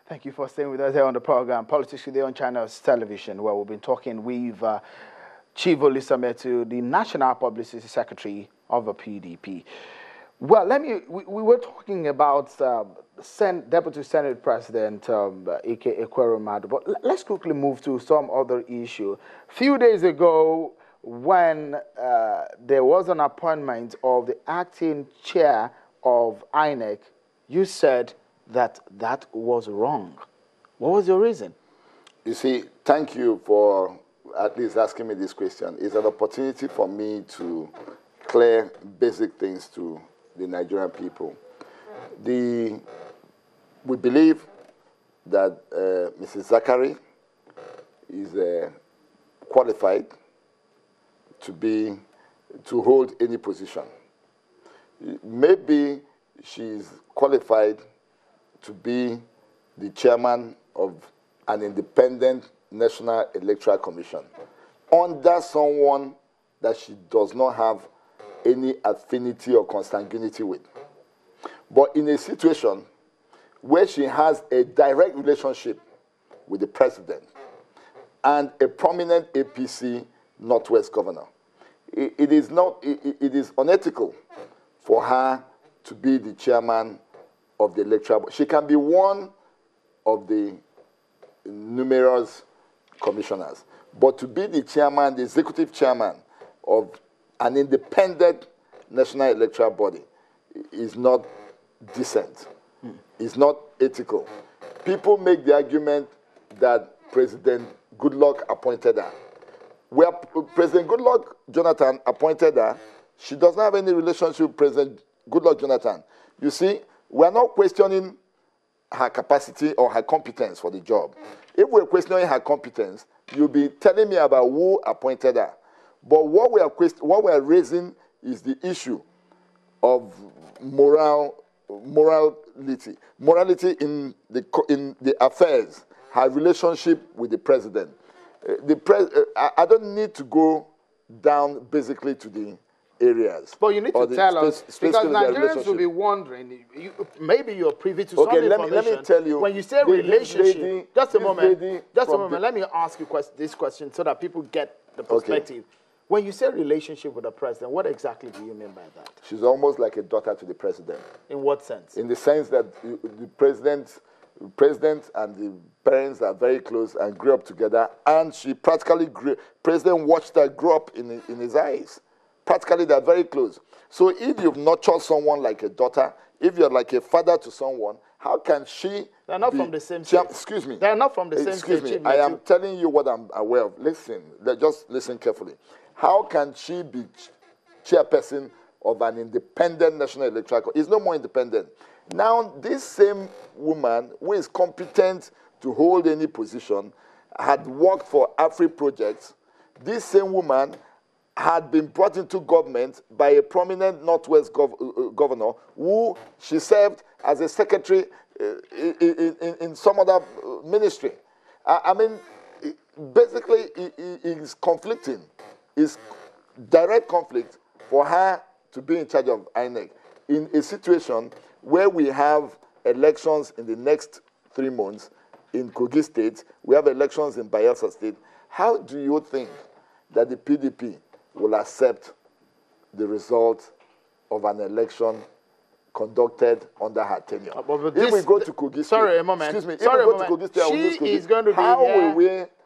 Thank you for staying with us here on the program, Politics Today on Channels Television, where we've been talking with Chief Olisa Metu, the National Publicity Secretary of the PDP. Well, we were talking about Deputy Senate President Ike Ekweremadu, but let's quickly move to some other issue. A few days ago, when there was an appointment of the acting chair of INEC, you said that was wrong. What was your reason? You see, thank you for at least asking me this question. It's an opportunity for me to clear basic things to the Nigerian people. We believe that Mrs. Zachary is qualified to hold any position. Maybe she's qualified to be the chairman of an independent National Electoral Commission under someone that she does not have any affinity or consanguinity with. But in a situation where she has a direct relationship with the president and a prominent APC Northwest governor, it is unethical for her to be the chairman of the electoral board. She can be one of the numerous commissioners, but to be the chairman, the executive chairman of an independent national electoral body is not decent. It's not ethical. People make the argument that President Goodluck appointed her. Where President Goodluck Jonathan appointed her, she does not have any relationship with President Goodluck Jonathan. You see, we are not questioning her capacity or her competence for the job. If we're questioning her competence, you'll be telling me about who appointed her. But what we are raising is the issue of morality in the affairs, her relationship with the president. I don't need to go down basically to the areas. But you need to tell us, because Nigerians will be wondering, maybe you're privy to some information. Let me tell you. When you say relationship, just a moment, let me ask you this question so that people get the perspective. Okay. When you say relationship with the president, what exactly do you mean by that? She's almost like a daughter to the president. In what sense? In the sense that the president and the parents are very close and grew up together, and she practically president watched her grow up in his eyes. Practically, they're very close. So if you've nurtured someone like a daughter, if you're like a father to someone, how can she... They're not from the same state. Excuse me. They're not from the same state. Excuse me. I am telling you what I'm aware of. Listen. Just listen carefully. How can she be chairperson of an independent national electoral commission? It's no more independent. Now, this same woman, who is competent to hold any position, had worked for Afri projects. This same woman had been brought into government by a prominent Northwest governor who she served as a secretary in some other ministry. I mean, basically, it is conflicting. It's direct conflict for her to be in charge of INEC in a situation where we have elections in the next 3 months in Kogi State. We have elections in Bayelsa State. How do you think that the PDP will accept the result of an election conducted under her tenure? If we go to Kogi State... Sorry, a moment. Excuse me. Sorry, if we go to Kogi State,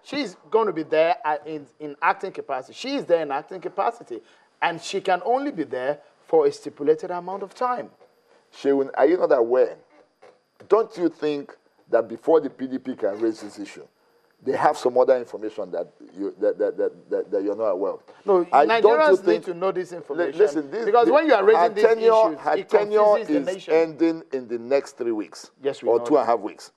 she's going to be there in acting capacity. She is there in acting capacity. And she can only be there for a stipulated amount of time. Shegun, are you not aware? Don't you think that before the PDP can raise this issue, they have some other information that you're not aware of? No, Nigerians need to know this information. Listen, because when you are raising these issues, her tenure is ending in the next 3 weeks. Yes, we or know 2.5 weeks.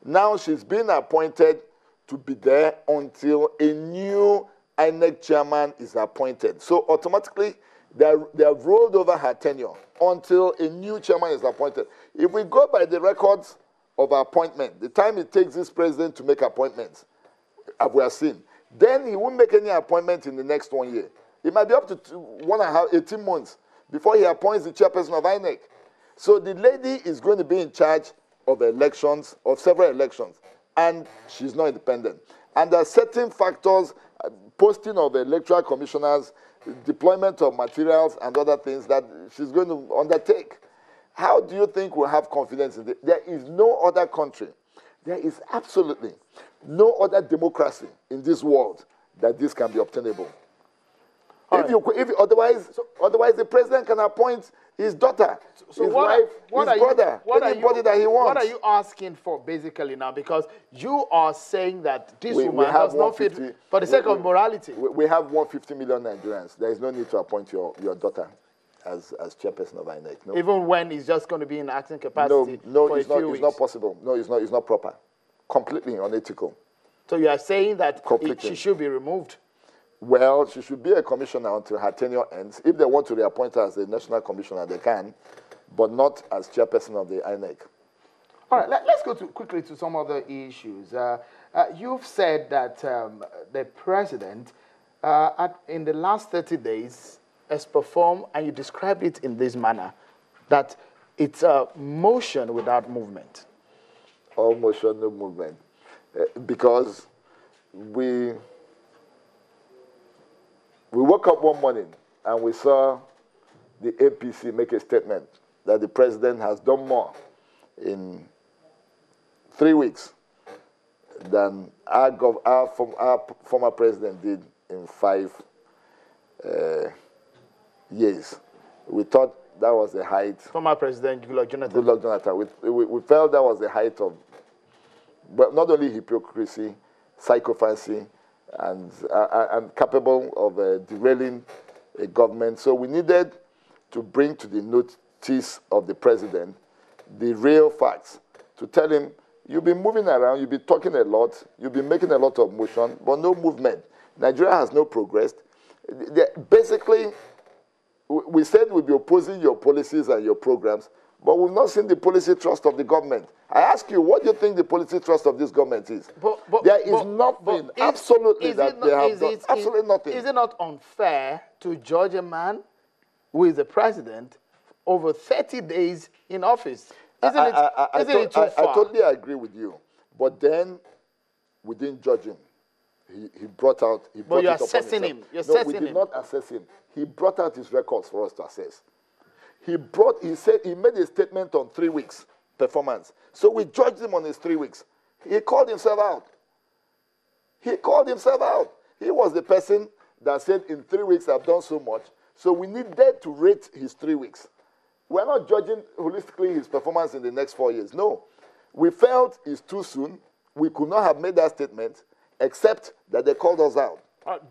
Now she's been appointed to be there until a new INEC chairman is appointed. So automatically, they have rolled over her tenure until a new chairman is appointed. If we go by the records of appointment, the time it takes this president to make appointments, as we have seen, then he won't make any appointment in the next 1 year. It might be up to 18 months before he appoints the chairperson of INEC. So the lady is going to be in charge of elections, of several elections, and she's not independent. And there are certain factors, posting of electoral commissioners, deployment of materials and other things that she's going to undertake. How do you think we'll have confidence in it? There is no other country, there is absolutely no other democracy in this world that this can be obtainable. Otherwise the president can appoint his daughter, his wife, his brother, anybody that he wants. What are you asking for basically now? Because you are saying that this woman does not fit for the sake of morality. We have 150 million Nigerians. There is no need to appoint your daughter as chairperson of INEC. No. Even when he's just going to be in acting capacity for a few weeks. It's not possible. No, it's not proper. Completely unethical. So you are saying that she should be removed? Well, she should be a commissioner until her tenure ends. If they want to reappoint her as a national commissioner, they can, but not as chairperson of the INEC. All right, let's go quickly to some other issues. You've said that the president, in the last 30 days, has performed, and you described it in this manner, that it's a motion without movement. All motion, no movement. Because we woke up one morning and we saw the APC make a statement that the president has done more in 3 weeks than our former president did in 5 years. We thought that was the height. Former President Goodluck Jonathan. Goodluck Jonathan. We felt that was the height of, but not only hypocrisy, psychophancy, and capable of derailing a government. So we needed to bring to the notice of the president the real facts, to tell him, you've been moving around, you've been talking a lot, you've been making a lot of motion, but no movement. Nigeria has no progress. Basically, we said we'd be opposing your policies and your programs, but we've not seen the policy trust of the government. I ask you, what do you think the policy trust of this government is? There is nothing, absolutely, that they have done. Absolutely nothing. Is it not unfair to judge a man who is the president over 30 days in office? Isn't it too far? I totally agree with you. But then, we didn't judge him. He brought out... But you're assessing him. No, we did not assess him. He brought out his records for us to assess. He made a statement on 3 weeks performance. So we judged him on his 3 weeks. He called himself out. He called himself out. He was the person that said, in 3 weeks I've done so much. So we needed to rate his 3 weeks. We're not judging holistically his performance in the next 4 years. No. We felt it's too soon. We could not have made that statement, except that they called us out.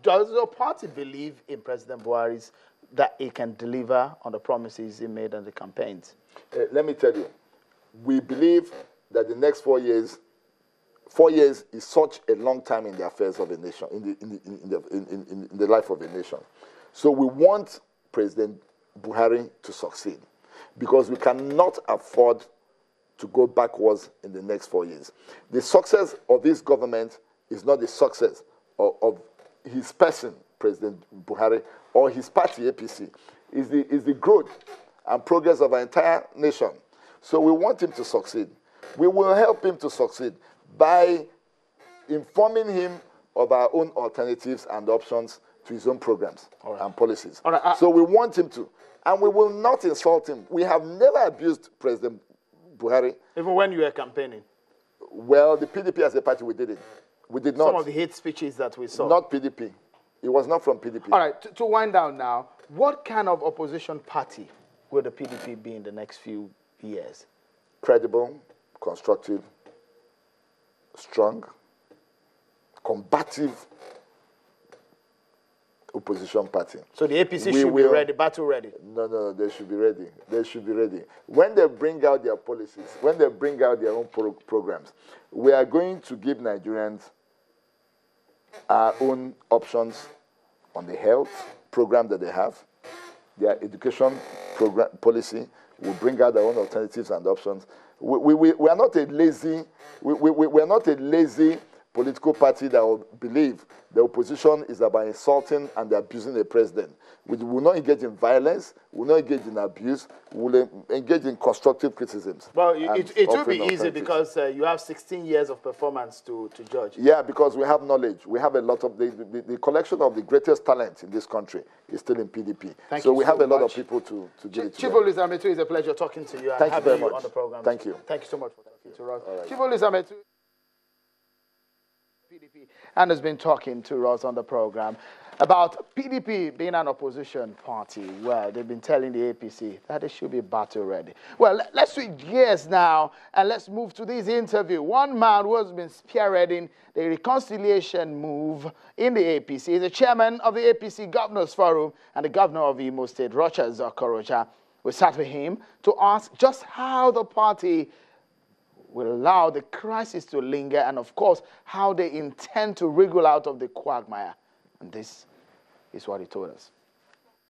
Does your party believe in President Buhari's that he can deliver on the promises he made on the campaigns? Let me tell you, we believe that the next 4 years is such a long time in the affairs of a nation, in the life of a nation. So we want President Buhari to succeed, because we cannot afford to go backwards in the next 4 years. The success of this government is not the success of his person, President Buhari, or his party, APC. Is the growth and progress of our entire nation. So we want him to succeed. We will help him to succeed by informing him of our own alternatives and options to his own programs and policies. So we want him to. And we will not insult him. We have never abused President Buhari. Even when you were campaigning? Well, the PDP as a party, we did it. We did not. Some of the hate speeches that we saw. Not PDP. It was not from PDP. All right, to wind down now, what kind of opposition party will the PDP be in the next few years? Credible, constructive, strong, combative opposition party. So the APC should be ready, battle ready? No, they should be ready. They should be ready. When they bring out their policies, when they bring out their own programs, we are going to give Nigerians our own options on the health program that they have, their education program policy. We'll bring out their own alternatives and options. We are not a lazy, we are not a lazy political party that will believe the opposition is about insulting and abusing the president. We will not engage in violence, we will not engage in abuse, we will engage in constructive criticisms. Well, it will be easy because you have 16 years of performance to judge. Yeah, because we have knowledge. We have a lot of, the collection of the greatest talent in this country is still in PDP. So we have a lot of people to do it. Chief Olisa Metuh, it's a pleasure talking to you and having you on the program. Thank you. Thank you so much for talking to us. Right. Chief Olisa Metuh, PDP, and has been talking to us on the program about PDP being an opposition party. Well, they've been telling the APC that they should be battle ready. Well, let's switch gears now and let's move to this interview. One man who has been spearheading the reconciliation move in the APC is the chairman of the APC Governors Forum and the governor of Imo State, Rochas Okorocha. We sat with him to ask just how the party will allow the crisis to linger and, of course, how they intend to wriggle out of the quagmire. And this is what he told us.